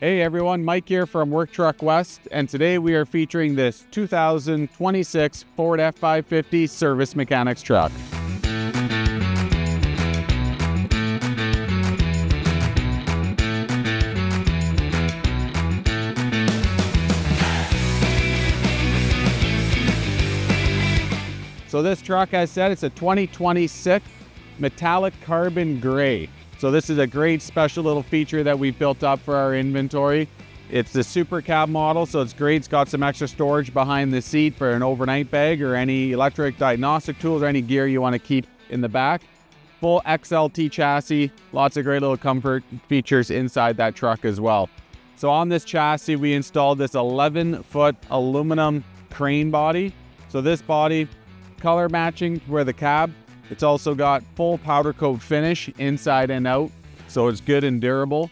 Hey everyone, Mike here from Work Truck West, and today we are featuring this 2026 Ford F550 service mechanics truck. So this truck, as said, it's a 2026 metallic carbon gray. So this is a great special little feature that we've built up for our inventory. It's the Super Cab model, so it's great. It's got some extra storage behind the seat for an overnight bag or any electric diagnostic tools or any gear you want to keep in the back. Full XLT chassis, lots of great little comfort features inside that truck as well. So on this chassis, we installed this 11-foot aluminum crane body. So this body, color matching for the cab. It's also got full powder coat finish inside and out, so it's good and durable.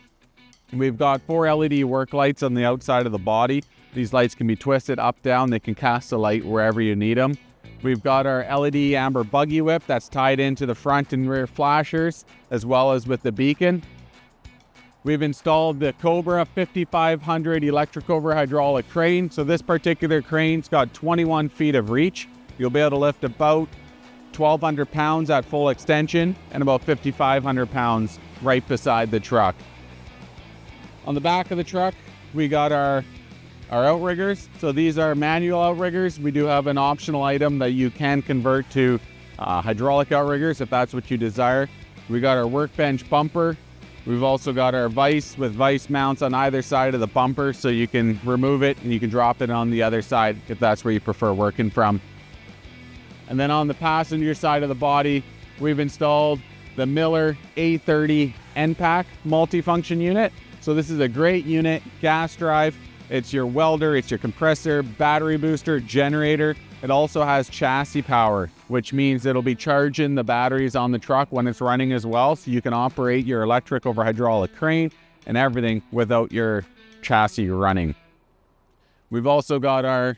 We've got 4 LED work lights on the outside of the body. These lights can be twisted up, down. They can cast a light wherever you need them. We've got our LED amber buggy whip that's tied into the front and rear flashers, as well as with the beacon. We've installed the Cobra 5500 electric over hydraulic crane. So this particular crane's got 21 feet of reach. You'll be able to lift about 1,200 pounds at full extension and about 5,500 pounds right beside the truck. On the back of the truck, we got our outriggers. So these are manual outriggers. We do have an optional item that you can convert to hydraulic outriggers if that's what you desire. We got our workbench bumper. We've also got our vise with vise mounts on either side of the bumper, so you can remove it and you can drop it on the other side if that's where you prefer working from. And then on the passenger side of the body, we've installed the Miller A30 NPAC multifunction unit. So this is a great unit, gas drive. It's your welder, it's your compressor, battery booster, generator. It also has chassis power, which means it'll be charging the batteries on the truck when it's running as well. So you can operate your electric over hydraulic crane and everything without your chassis running. We've also got our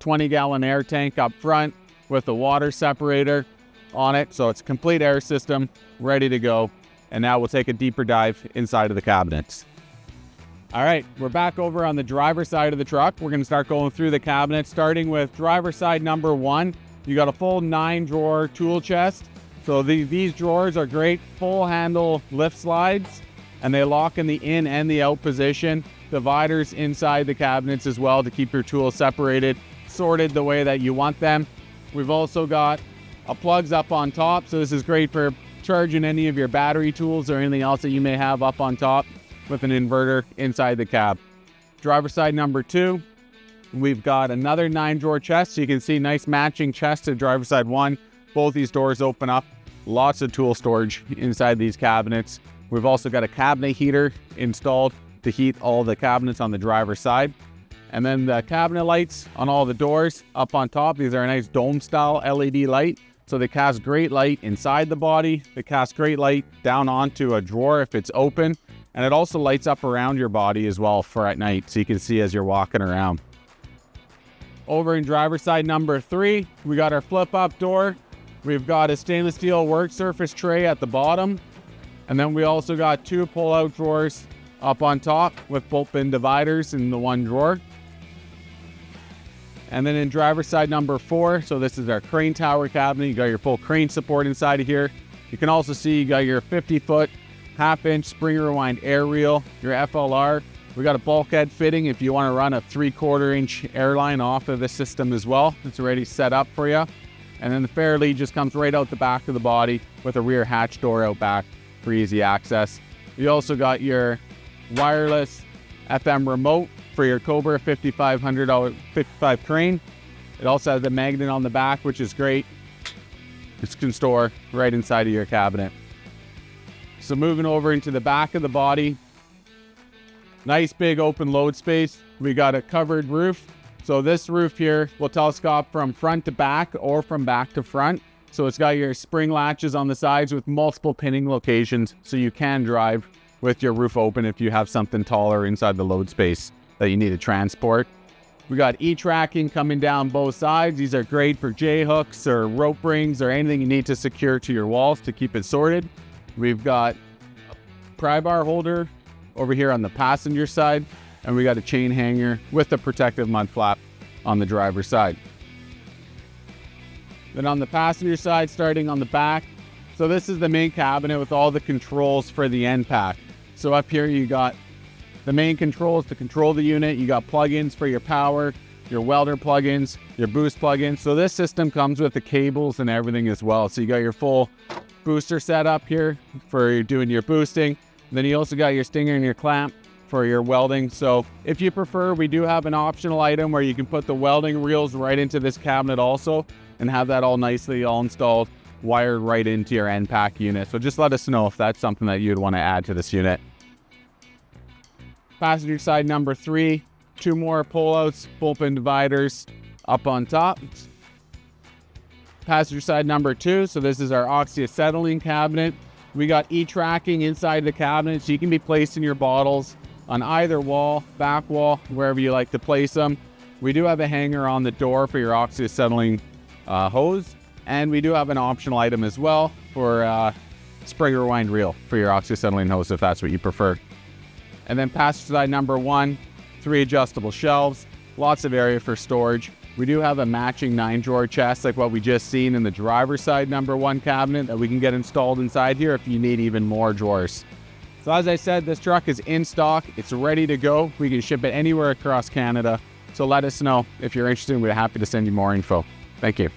20-gallon air tank up front with the water separator on it. So it's a complete air system ready to go. And now we'll take a deeper dive inside of the cabinets. All right, we're back over on the driver's side of the truck. We're gonna start going through the cabinets, starting with driver's side number 1. You got a full 9-drawer tool chest. So these drawers are great full handle lift slides, and they lock in the in and the out position. Dividers inside the cabinets as well to keep your tools separated, sorted the way that you want them. We've also got plugs up on top, so this is great for charging any of your battery tools or anything else that you may have up on top with an inverter inside the cab. Driver's side number 2, we've got another 9-drawer chest. So you can see nice matching chest to driver's side 1. Both these doors open up. Lots of tool storage inside these cabinets. We've also got a cabinet heater installed to heat all the cabinets on the driver's side. And then the cabinet lights on all the doors up on top. These are a nice dome style LED light. So they cast great light inside the body. They cast great light down onto a drawer if it's open. And it also lights up around your body as well for at night, so you can see as you're walking around. Over in driver's side number 3, we got our flip up door. We've got a stainless steel work surface tray at the bottom. And then we also got 2 pull out drawers up on top with bolt bin dividers in the one drawer. And then in driver's side number 4, so this is our crane tower cabinet. You got your full crane support inside of here. You can also see you got your 50-foot half-inch spring rewind air reel, your FLR. We got a bulkhead fitting if you want to run a 3/4-inch airline off of the system as well. It's already set up for you. And then the fairlead just comes right out the back of the body with a rear hatch door out back for easy access. You also got your wireless FM remote for your Cobra 55 crane. It also has a magnet on the back, which is great. This can store right inside of your cabinet. So moving over into the back of the body, nice big open load space. We got a covered roof. So this roof here will telescope from front to back or from back to front. So it's got your spring latches on the sides with multiple pinning locations, so you can drive with your roof open if you have something taller inside the load space that you need to transport. We got E-tracking coming down both sides. These are great for J-hooks or rope rings or anything you need to secure to your walls to keep it sorted. We've got a pry bar holder over here on the passenger side, and we got a chain hanger with the protective mud flap on the driver's side. Then on the passenger side, starting on the back, so this is the main cabinet with all the controls for the end pack. So up here you got the main controls to control the unit. You got plugins for your power, your welder plugins, your boost plugins. So this system comes with the cables and everything as well. So you got your full booster set up here for doing your boosting. Then you also got your stinger and your clamp for your welding. So if you prefer, we do have an optional item where you can put the welding reels right into this cabinet also and have that all nicely all installed, wired right into your end pack unit. So just let us know if that's something that you'd want to add to this unit. Passenger side number 3, 2 more pullouts, full pin dividers up on top. Passenger side number 2, so this is our oxyacetylene cabinet. We got e-tracking inside the cabinet, so you can be placing your bottles on either wall, back wall, wherever you like to place them. We do have a hanger on the door for your oxyacetylene hose, and we do have an optional item as well for spring rewind reel for your oxyacetylene hose if that's what you prefer. And then passenger side number 1, 3 adjustable shelves, lots of area for storage. We do have a matching 9-drawer chest like what we just seen in the driver's side number 1 cabinet that we can get installed inside here if you need even more drawers. So as I said, this truck is in stock. It's ready to go. We can ship it anywhere across Canada. So let us know if you're interested. We're happy to send you more info. Thank you.